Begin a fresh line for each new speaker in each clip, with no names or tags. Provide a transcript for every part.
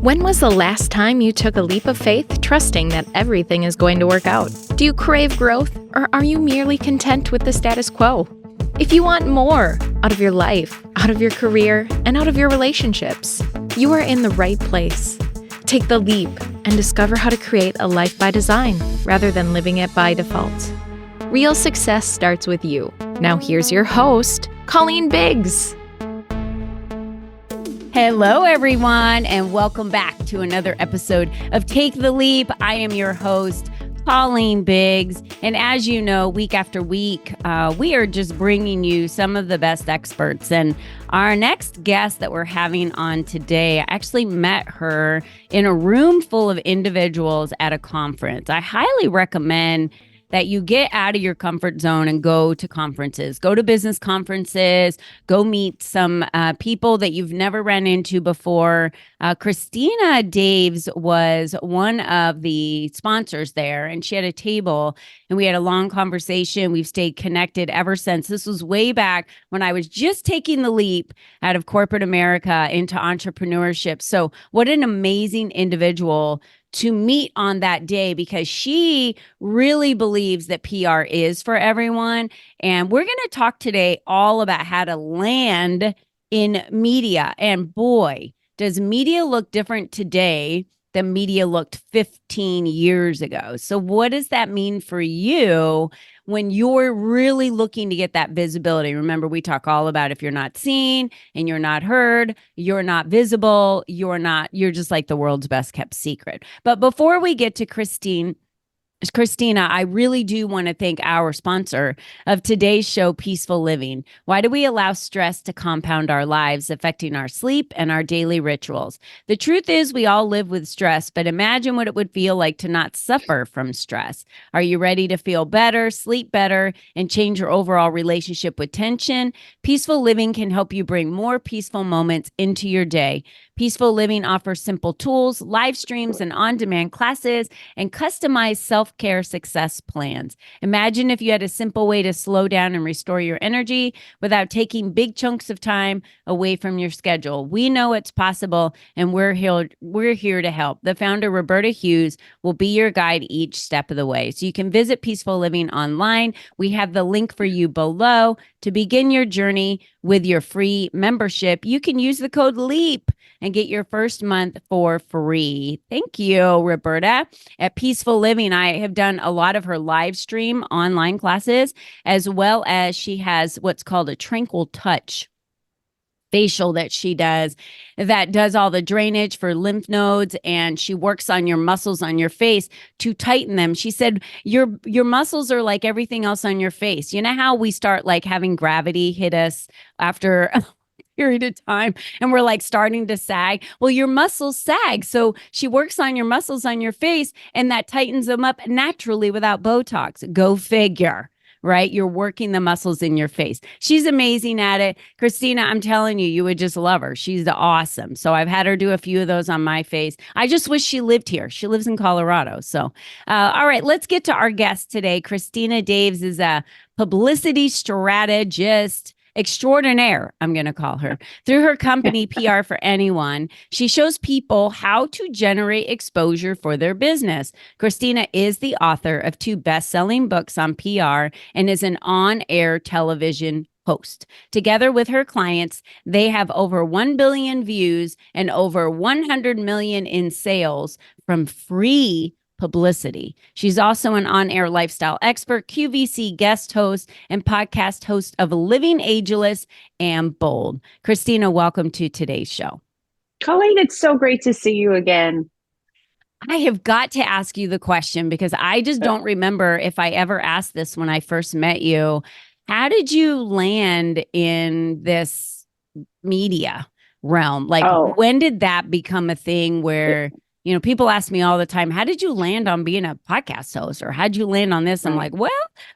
When was the last time you took a leap of faith, trusting that everything is going to work out? Do you crave growth, or are you merely content with the status quo? If you want more out of your life, out of your career, and out of your relationships, you are in the right place. Take the leap and discover how to create a life by design rather than living it by default. Real success starts with you. Now here's your host, Colleen Biggs.
Hello, everyone, and welcome back to another episode of Take the Leap. I am your host, Colleen Biggs, and as you know, week after week, we are just bringing you some of the best experts. And our next guest that we're having on today, I actually met her in a room full of individuals at a conference. I highly recommend that you get out of your comfort zone and go to conferences, go to business conferences, go meet some people that you've never ran into before. Christina Daves was one of the sponsors there, and she had a table, and we had a long conversation. We've stayed connected ever since. This was way back when I was just taking the leap out of corporate America into entrepreneurship. So what an amazing individual to meet on that day, because she really believes that PR is for everyone. And we're going to talk today all about how to land in media. And boy, does media look different today than media looked 15 years ago. So what does that mean for you when you're really looking to get that visibility? Remember, we talk all about if you're not seen and you're not heard, you're not visible, you're just like the world's best kept secret. But before we get to Christina, I really do want to thank our sponsor of today's show, Peaceful Living. Why do we allow stress to compound our lives, affecting our sleep and our daily rituals? The truth is we all live with stress, but imagine what it would feel like to not suffer from stress. Are you ready to feel better, sleep better, and change your overall relationship with tension? Peaceful Living can help you bring more peaceful moments into your day. Peaceful Living offers simple tools, live streams, and on-demand classes, and customized self-care success plans. Imagine if you had a simple way to slow down and restore your energy without taking big chunks of time away from your schedule. We know it's possible, and we're here to help. The founder, Roberta Hughes, will be your guide each step of the way. So you can visit Peaceful Living online. We have the link for you below. To begin your journey with your free membership, you can use the code LEAP and get your first month for free. Thank you, Roberta. At Peaceful Living, I have done a lot of her live stream online classes, as well as she has what's called a tranquil touch facial that she does that does all the drainage for lymph nodes, and she works on your muscles on your face to tighten them. She said your muscles are like everything else on your face. You know how we start like having gravity hit us after a period of time and we're like starting to sag? Well, your muscles sag. So she works on your muscles on your face, and that tightens them up naturally without Botox. Go figure. Right? You're working the muscles in your face. She's amazing at it. Christina, I'm telling you, you would just love her. She's awesome. So I've had her do a few of those on my face. I just wish she lived here. She lives in Colorado. So, all right, let's get to our guest today. Christina Daves is a publicity strategist extraordinaire, I'm going to call her. Through her company, PR for Anyone, she shows people how to generate exposure for their business. Christina is the author of 2 best-selling books on PR and is an on-air television host. Together with her clients, they have over 1 billion views and over 100 million in sales from free publicity. She's also an on-air lifestyle expert, QVC guest host, and podcast host of Living Ageless and Bold. Christina, welcome to today's show.
Colleen, it's so great to see you again.
I have got to ask you the question because I just don't remember if I ever asked this when I first met you. How did you land in this media realm? Like, when did that become a thing where people ask me all the time, how did you land on being a podcast host, or how'd you land on this? I'm like, well,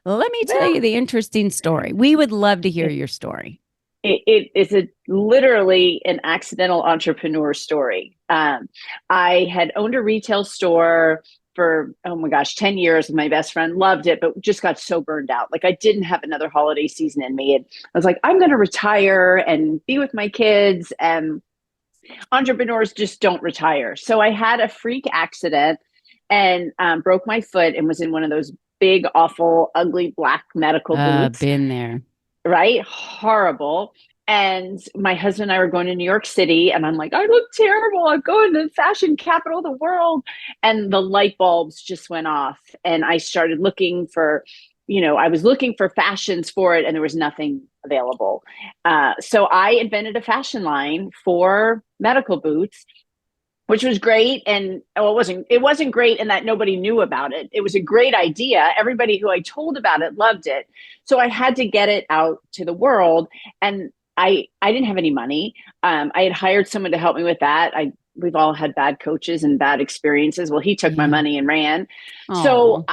let me tell you the interesting story. We would love to hear your story.
It is literally an accidental entrepreneur story. I had owned a retail store for, 10 years with my best friend, loved it, but just got so burned out. Like I didn't have another holiday season in me. And I was like, I'm going to retire and be with my kids. And Entrepreneurs just don't retire. So I had a freak accident and broke my foot and was in one of those big, awful, ugly black medical boots.
Been there.
Right? Horrible. And my husband and I were going to New York City, and I'm like, I look terrible. I'm going to the fashion capital of the world. And the light bulbs just went off. And I started looking for, I was looking for fashions for it, and there was nothing available. So I invented a fashion line for medical boots, which was great. And it wasn't great in that nobody knew about it. It was a great idea. Everybody who I told about it loved it. So I had to get it out to the world. And I didn't have any money. I had hired someone to help me with that. We've all had bad coaches and bad experiences. Well, he took my money and ran. Aww. So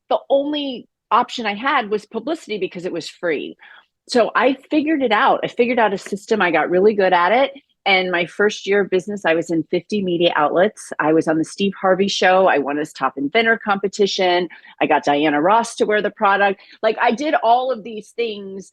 the only option I had was publicity because it was free. So I figured it out. I figured out a system. I got really good at it. And my first year of business, I was in 50 media outlets. I was on the Steve Harvey show. I won his top inventor competition. I got Diana Ross to wear the product. Like, I did all of these things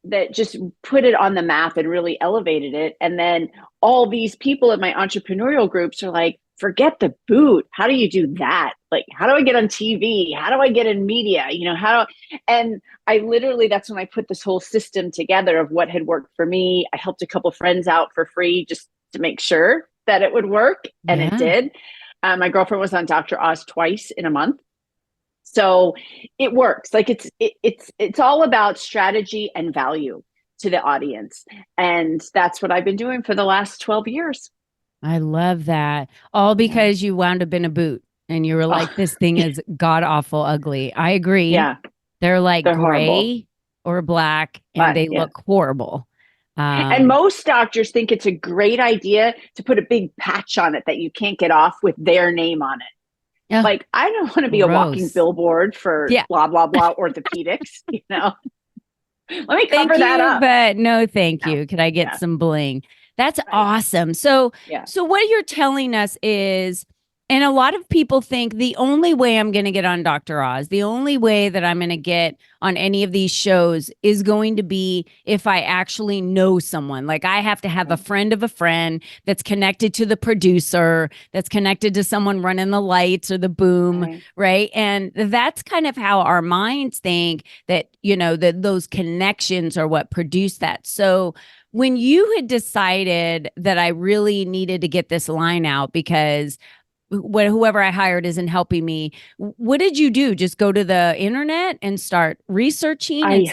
that just put it on the map and really elevated it. And then all these people in my entrepreneurial groups are like, forget the boot. How do you do that? Like, how do I get on TV? How do I get in media? And I literally, that's when I put this whole system together of what had worked for me. I helped a couple friends out for free just to make sure that it would work. And it did. My girlfriend was on Dr. Oz twice in a month. So it works. Like, it's all about strategy and value to the audience. And that's what I've been doing for the last 12 years.
I love that. All because you wound up in a boot and you were like, this thing is god awful ugly. I agree.
Yeah.
They're gray
horrible.
Or black, and they look horrible.
And most doctors think it's a great idea to put a big patch on it that you can't get off with their name on it. Yeah. Like, I don't want to be a walking billboard for blah, blah, blah orthopedics, Let me cover that up.
But no, thank you. Could I get some bling? That's awesome. So what you're telling us is, and a lot of people think the only way I'm going to get on Dr. Oz, the only way that I'm going to get on any of these shows is going to be if I actually know someone. Like, I have to have a friend of a friend that's connected to the producer, that's connected to someone running the lights or the boom, right? And that's kind of how our minds think that, that those connections are what produce that. So when you had decided that I really needed to get this line out because whoever I hired isn't helping me, what did you do? Just go to the internet and start researching?
I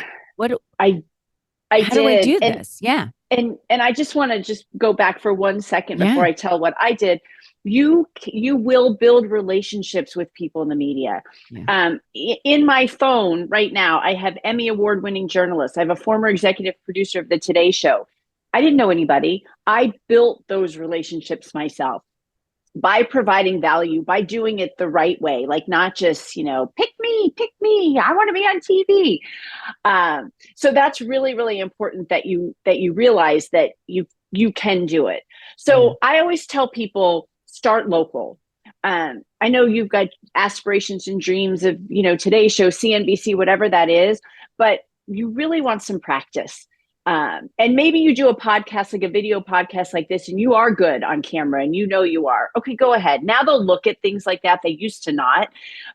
do I do this? Yeah.
And I just want to just go back for 1 second before I tell what I did. You will build relationships with people in the media. Yeah. In my phone right now, I have Emmy award-winning journalists. I have a former executive producer of the Today Show. I didn't know anybody. I built those relationships myself by providing value, by doing it the right way, like not just, pick me, I want to be on TV. So that's really, really important that you realize that you can do it. So I always tell people, start local. I know you've got aspirations and dreams of, Today Show, CNBC, whatever that is, but you really want some practice. And maybe you do a podcast, like a video podcast like this, and you are good on camera and you are. Okay, go ahead. Now they'll look at things like that. They used to not,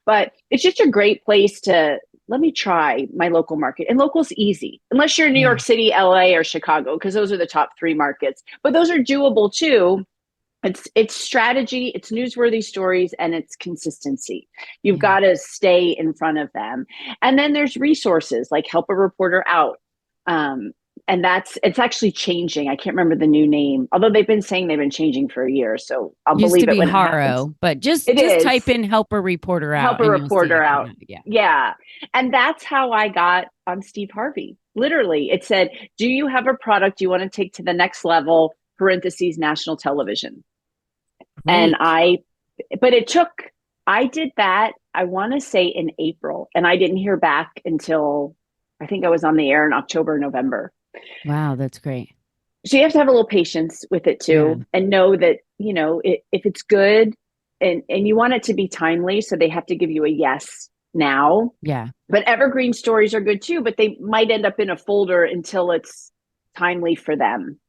but it's just a great place to, let me try my local market. And local's easy, unless you're in New York City, LA, or Chicago, because those are the top 3 markets. But those are doable too. It's strategy, it's newsworthy stories, and it's consistency. You've got to stay in front of them. And then there's resources like Help a Reporter Out. And it's actually changing. I can't remember the new name, although they've been saying they've been changing for a year. So I'll believe it when it happens.
But just type in Help a Reporter Out.
Help a Reporter Out. Yeah. And that's how I got on Steve Harvey. Literally, it said, do you have a product you want to take to the next level, parentheses, national television? Right. And I did that, I want to say in April, and I didn't hear back until I think I was on the air in October, November.
Wow, that's great.
So you have to have a little patience with it too, and know that, if it's good and you want it to be timely, so they have to give you a yes now. Yeah. But evergreen stories are good too, but they might end up in a folder until it's timely for them.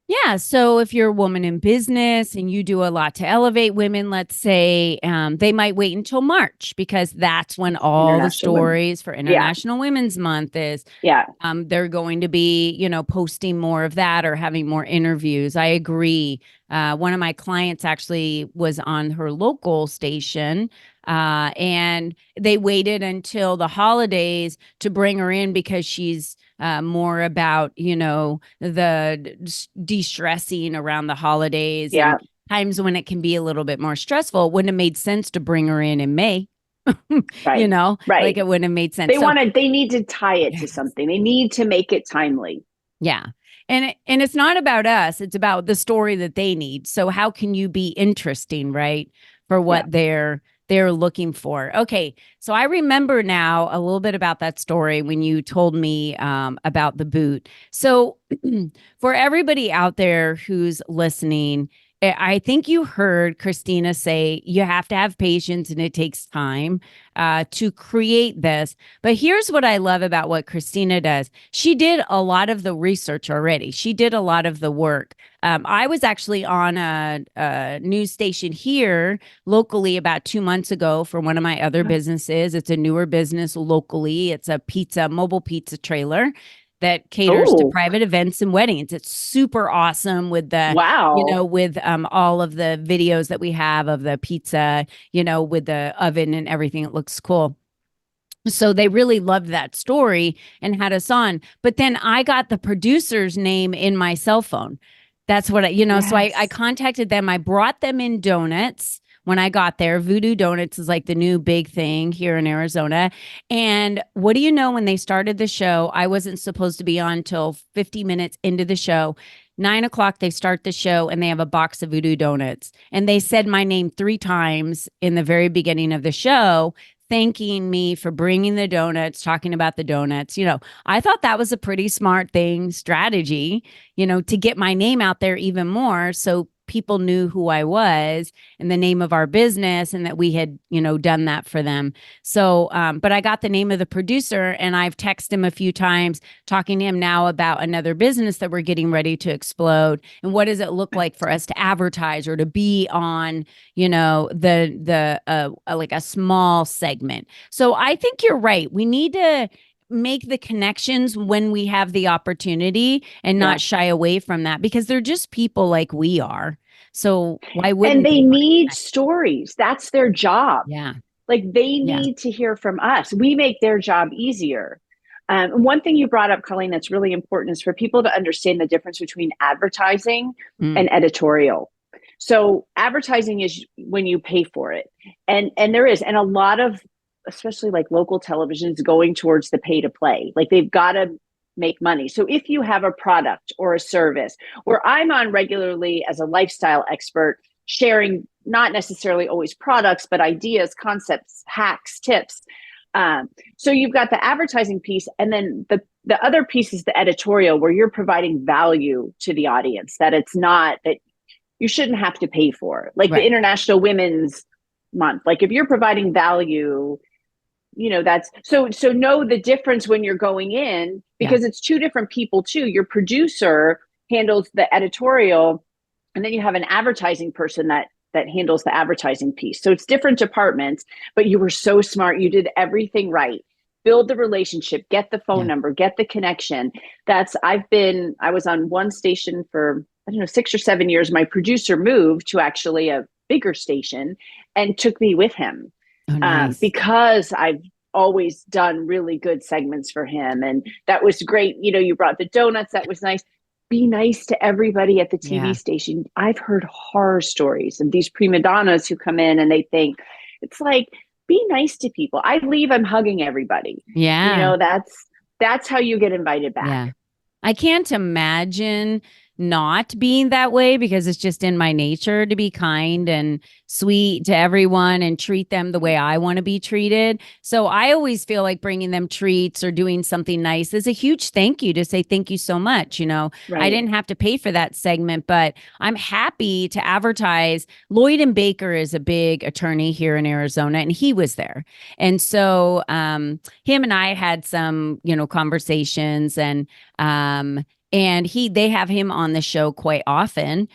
Yeah. So if you're a woman in business and you do a lot to elevate women, let's say, they might wait until March because that's when all the
International women.
stories for
Yeah.
International Women's Month is.
Yeah.
They're going to be, posting more of that or having more interviews. I agree. One of my clients actually was on her local station, and they waited until the holidays to bring her in because she's more about, the de-stressing around the holidays
Yeah.
and times when it can be a little bit more stressful. It wouldn't have made sense to bring her in May.
Right.
Like
Right.
it wouldn't have made sense. So
They need to tie it to
yes.
something. They need to make it timely.
Yeah. And it's not about us, it's about the story that they need. So how can you be interesting, right? For
Yeah.
what they're looking for. Okay. So I remember now a little bit about that story when you told me about the boot. So for everybody out there who's listening, I think you heard Christina say you have to have patience and it takes time to create this. But here's what I love about what Christina does. She did a lot of the research already. She did a lot of the work. I was actually on a news station here locally about 2 months ago for one of my other businesses. It's a newer business locally. It's a mobile pizza trailer that caters to
Oh,
private events and weddings. It's super awesome with the,
wow.
with all of the videos that we have of the pizza, with the oven and everything. It looks cool. So they really loved that story and had us on. But then I got the producer's name in my cell phone. That's what so I
Yes.
contacted them. I brought them in donuts when I got there. Voodoo Donuts is like the new big thing here in Arizona. And what do you know, when they started the show, I wasn't supposed to be on till 50 minutes into the show. 9 o'clock, they start the show and they have a box of Voodoo Donuts. And they said my name 3 times in the very beginning of the show, thanking me for bringing the donuts, talking about the donuts. I thought that was a pretty smart strategy, to get my name out there even more. So people knew who I was and the name of our business and that we had, done that for them. So, but I got the name of the producer and I've texted him a few times, talking to him now about another business that we're getting ready to explode. And what does it look like for us to advertise or to be on, like a small segment. So I think you're right. We need to make the connections when we have the opportunity and
Yeah.
not shy away from that because they're just people like we are. So why
And
wouldn't
they
they want to
need
connect?
stories. That's their job.
Yeah.
Like they
Yeah.
need to hear from us. We make their job easier. One thing you brought up, Colleen, that's really important is for people to understand the difference between advertising
Mm.
and editorial. So advertising is when you pay for it. And there is, and a lot of, especially like local televisions going towards the pay to play. Like they've got to make money. So if you have a product or a service where I'm on regularly as a lifestyle expert, sharing not necessarily always products, but ideas, concepts, hacks, tips. So you've got the advertising piece, and then the other piece is the editorial, where you're providing value to the audience, that it's not that you shouldn't have to pay for, like the
Right.
International Women's Month. Like if you're providing value, that's so know the difference when you're going in,
Yeah.
because it's two different people too. Your producer handles the editorial, and then you have an advertising person that handles the advertising piece. So it's different departments, but you were so smart. You did everything right. Build the relationship, get the phone
Yeah.
number, get the connection. I was on one station for, I don't know, 6 or 7 years. My producer moved to actually a bigger station and took me with him,
Oh, nice.
because I've always done really good segments for him. And that was great. You brought the donuts. That was nice. Be nice to everybody at the TV
Yeah.
station. I've heard horror stories of these prima donnas who come in and they think, it's like, be nice to people. I leave, I'm hugging everybody.
Yeah.
That's how you get invited back.
Yeah. I can't imagine not being that way because it's just in my nature to be kind and sweet to everyone and treat them the way I want to be treated. So I always feel like bringing them treats or doing something nice is a huge thank you, to say thank you so much. I
Right.
didn't have to pay for that segment, but I'm happy to advertise. Lloyd and Baker is a big attorney here in Arizona, and he was there. And so him and I had some, conversations, and and they have him on the show quite often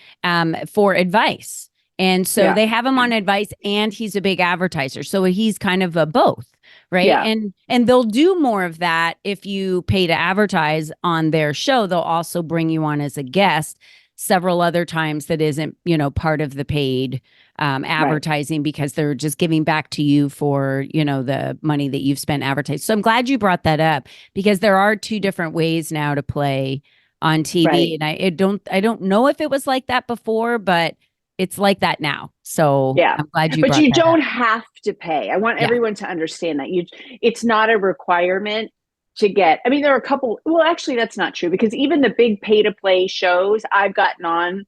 for advice. And so they have him on advice, and he's a big advertiser. So he's kind of a both, right?
Yeah.
And they'll do more of that if you pay to advertise on their show. They'll also bring you on as a guest several other times that isn't, part of the paid advertising, because they're just giving back to you for, the money that you've spent advertising. So I'm glad you brought that up, because there are two different ways now to play on TV.
Right.
And I don't know if it was like that before, but it's like that now. So I'm glad you
but
brought
you
that
don't
up.
have to pay. I want everyone to understand that it's not a requirement to get. I mean, there are a couple. Well, actually, that's not true, because even the big pay to play shows I've gotten on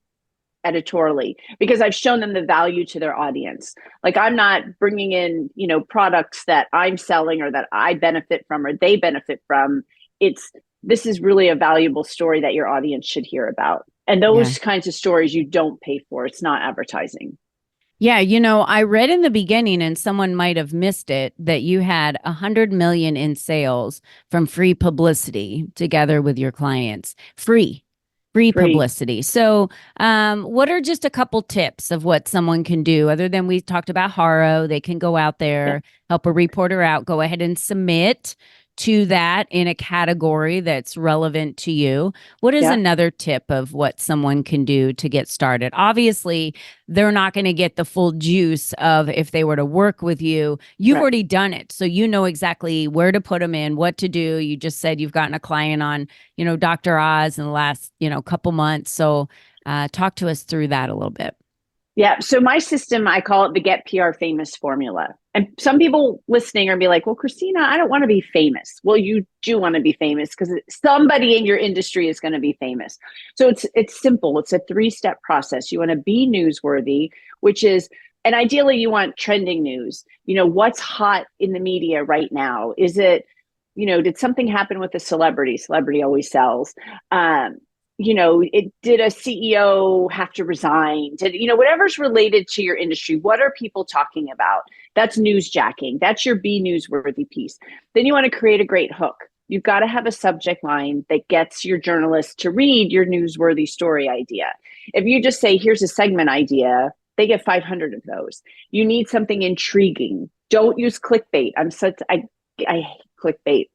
editorially, because I've shown them the value to their audience. Like, I'm not bringing in, products that I'm selling or that I benefit from or they benefit from. This is really a valuable story that your audience should hear about. And those kinds of stories you don't pay for. It's not advertising.
Yeah, I read in the beginning, and someone might have missed it, that you had 100 million in sales from free publicity together with your clients. Free publicity. So, what are just a couple tips of what someone can do, other than we talked about Haro? They can go out there, help a reporter out, go ahead and submit to that in a category that's relevant to you. What is another tip of what someone can do to get started? Obviously, they're not going to get the full juice of if they were to work with you. You've already done it. So you know exactly where to put them in, what to do. You just said you've gotten a client on, Dr. Oz in the last, couple months. So talk to us through that a little bit.
Yeah. So my system, I call it the Get PR Famous formula. And some people listening are be like, well, Christina, I don't want to be famous. Well, you do want to be famous, because somebody in your industry is going to be famous. So it's simple. It's a 3-step process. You want to be newsworthy, which is, and ideally you want trending news. What's hot in the media right now? Is it, did something happen with a celebrity? Celebrity always sells. Did a CEO have to resign? Did, whatever's related to your industry, what are people talking about? That's newsjacking. That's your be newsworthy piece. Then you want to create a great hook. You've got to have a subject line that gets your journalists to read your newsworthy story idea. If you just say, here's a segment idea, they get 500 of those. You need something intriguing. Don't use clickbait. I hate clickbait,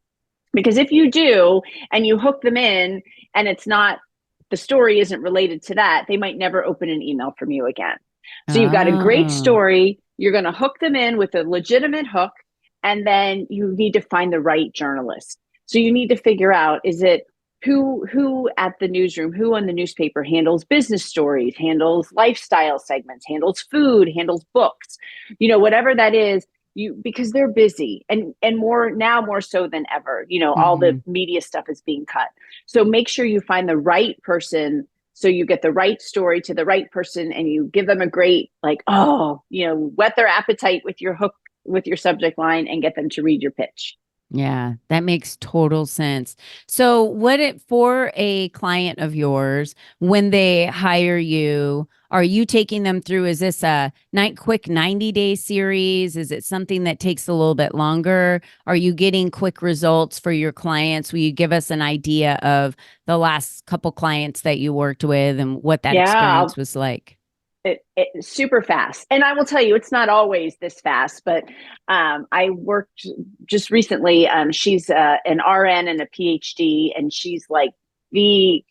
because if you do and you hook them in and it's not, the story isn't related to that, they might never open an email from you again. So you've got a great story. You're going to hook them in with a legitimate hook. And then you need to find the right journalist. So you need to figure out, is it who at the newsroom, who on the newspaper handles business stories, handles lifestyle segments, handles food, handles books, whatever that is. Because they're busy and more so than ever, all the media stuff is being cut. So make sure you find the right person, so you get the right story to the right person, and you give them a great, whet their appetite with your hook, with your subject line, and get them to read your pitch.
Yeah, that makes total sense. So for a client of yours, when they hire you, are you taking them through, is this a quick 90-day series? Is it something that takes a little bit longer? Are you getting quick results for your clients? Will you give us an idea of the last couple clients that you worked with and what that experience was like?
It's super fast. And I will tell you, it's not always this fast, but I worked just recently. She's an RN and a PhD, and she's like the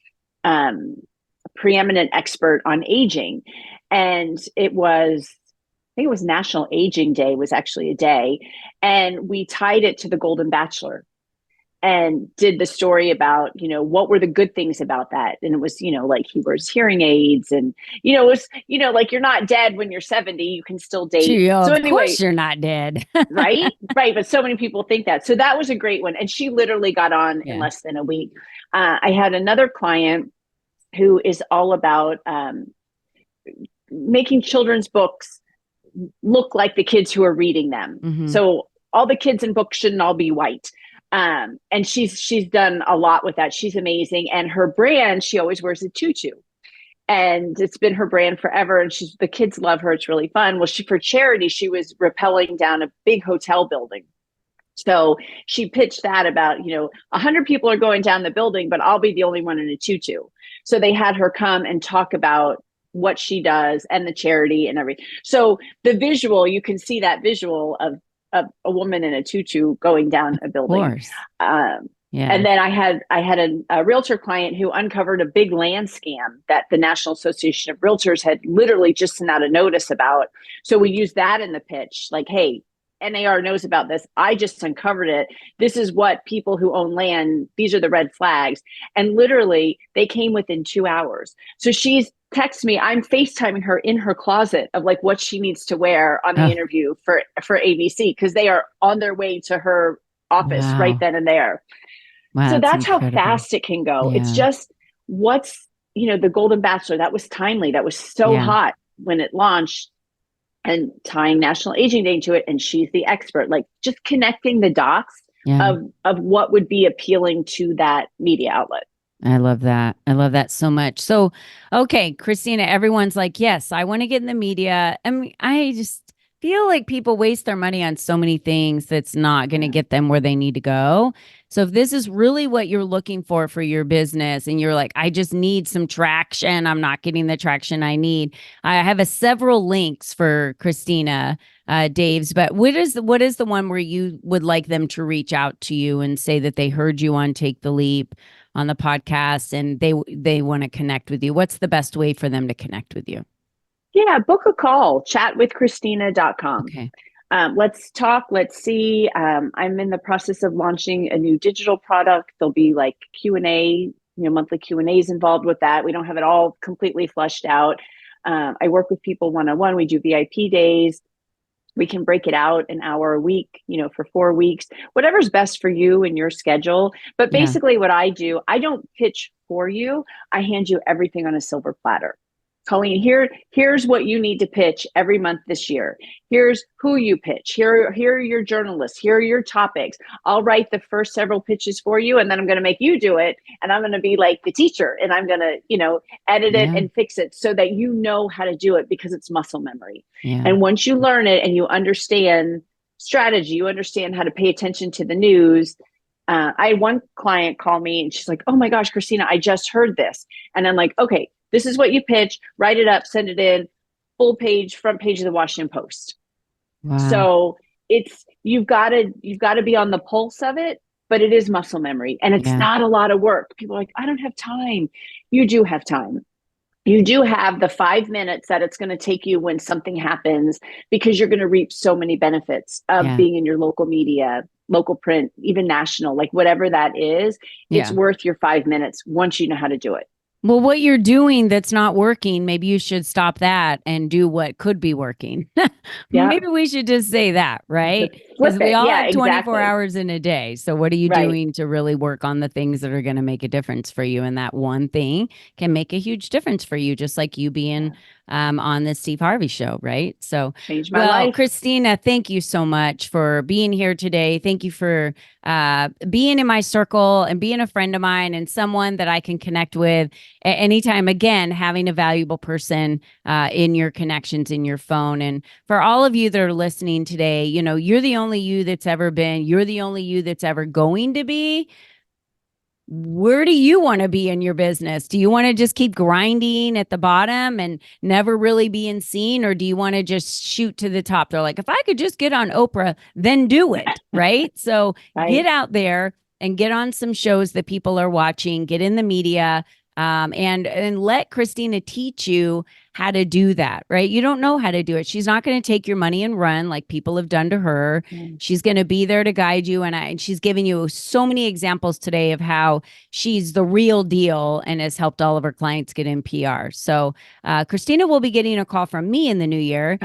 preeminent expert on aging. And I think it was National Aging Day was actually a day. And we tied it to the Golden Bachelor and did the story about, what were the good things about that. And it was, like he wears hearing aids, and, it was, like, you're not dead when you're 70, you can still date.
Gee, so anyway, of course you're not dead.
Right. But so many people think that. So that was a great one. And she literally got on in less than a week. I had another client who is all about making children's books look like the kids who are reading them. Mm-hmm. So all the kids in books shouldn't all be white. And she's done a lot with that. She's amazing. And her brand, she always wears a tutu. And it's been her brand forever. And the kids love her. It's really fun. Well, for charity, she was rappelling down a big hotel building. So she pitched that about, 100 people are going down the building, but I'll be the only one in a tutu. So they had her come and talk about what she does and the charity and everything. So the visual, you can see that visual of a woman in a tutu going down a building.
Of course.
Yeah. And then I had a realtor client who uncovered a big land scam that the National Association of Realtors had literally just sent out a notice about. So we used that in the pitch, like, hey, NAR knows about this. I just uncovered it. This is what people who own land, these are the red flags. And literally they came within 2 hours. So she's texted me, I'm FaceTiming her in her closet of like what she needs to wear on the interview for ABC, because they are on their way to her office right then and there. Wow, so that's incredible. How fast it can go. Yeah. It's just what's, the Golden Bachelor, that was timely. That was so hot when it launched, and tying National Aging Day to it. And she's the expert, like just connecting the dots of what would be appealing to that media outlet.
I love that. I love that so much. So, okay, Christina, everyone's like, yes, I want to get in the media. I mean, I just feel like people waste their money on so many things that's not going to get them where they need to go. So if this is really what you're looking for your business and you're like, I just need some traction, I'm not getting the traction I need. I have several links for Christina, Dave's, but what is the one where you would like them to reach out to you and say that they heard you on Take the Leap on the podcast and they want to connect with you? What's the best way for them to connect with you?
Yeah, book a call, chatwithchristina.com.
Okay.
Let's talk. Let's see. I'm in the process of launching a new digital product. There'll be like Q&A, monthly Q&As involved with that. We don't have it all completely fleshed out. I work with people one-on-one. We do VIP days. We can break it out an hour a week, for 4 weeks, whatever's best for you and your schedule. But basically what I do, I don't pitch for you. I hand you everything on a silver platter. Colleen, here's what you need to pitch every month this year. Here's who you pitch. Here are your journalists. Here are your topics. I'll write the first several pitches for you, and then I'm going to make you do it. And I'm going to be like the teacher, and I'm going to, edit it and fix it so that you know how to do it, because it's muscle memory. Yeah. And once you learn it and you understand strategy, you understand how to pay attention to the news. I had one client call me and she's like, oh my gosh, Christina, I just heard this. And I'm like, okay, this is what you pitch, write it up, send it in, full page, front page of the Washington Post. Wow. So you've got to be on the pulse of it, but it is muscle memory and it's not a lot of work. People are like, I don't have time. You do have time. You do have the 5 minutes that it's going to take you when something happens, because you're going to reap so many benefits of being in your local media, local print, even national, like whatever that is, it's worth your 5 minutes once you know how to do it.
Well, what you're doing that's not working, maybe you should stop that and do what could be working. Maybe we should just say that, right? Because we all have 24 hours in a day. So what are you doing to really work on the things that are going to make a difference for you? And that one thing can make a huge difference for you, just like you being on the Steve Harvey show, right? So,
changed my life.
Christina, thank you so much for being here today. Thank you for being in my circle and being a friend of mine and someone that I can connect with anytime. Again, having a valuable person in your connections in your phone. And for all of you that are listening today, you're the only you that's ever been. You're the only you that's ever going to be. Where do you want to be in your business? Do you want to just keep grinding at the bottom and never really being seen? Or do you want to just shoot to the top? They're like, if I could just get on Oprah, then do it. Right. So get out there and get on some shows that people are watching, get in the media, and let Christina teach you how to do that, right? You don't know how to do it. She's not going to take your money and run like people have done to her. She's going to be there to guide you. And she's giving you so many examples today of how she's the real deal and has helped all of her clients get in PR. So Christina will be getting a call from me in the new year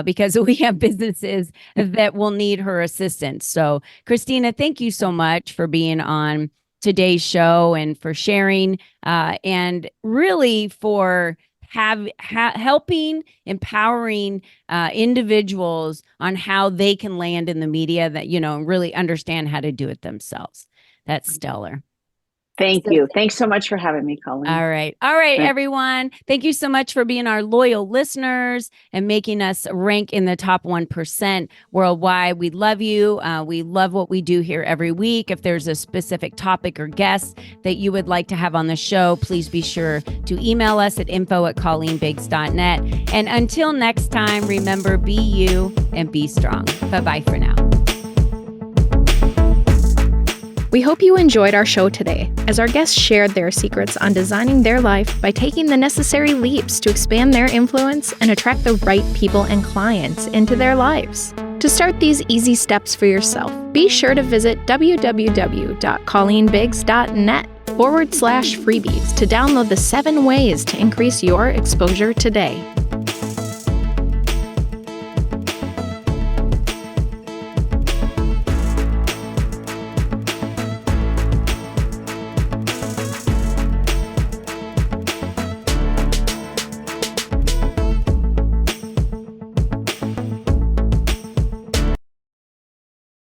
because we have businesses that will need her assistance. So Christina, thank you so much for being on today's show and for sharing and really for helping, empowering individuals on how they can land in the media that, really understand how to do it themselves. That's stellar.
Thank you. Thanks so much for having me, Colleen.
All right, everyone. Thank you so much for being our loyal listeners and making us rank in the top 1% worldwide. We love you. We love what we do here every week. If there's a specific topic or guest that you would like to have on the show, please be sure to email us at info@colleenbiggs.net. And until next time, remember, be you and be strong. Bye-bye for now.
We hope you enjoyed our show today, as our guests shared their secrets on designing their life by taking the necessary leaps to expand their influence and attract the right people and clients into their lives. To start these easy steps for yourself, be sure to visit www.colleenbiggs.net/freebies to download the 7 ways to increase your exposure today.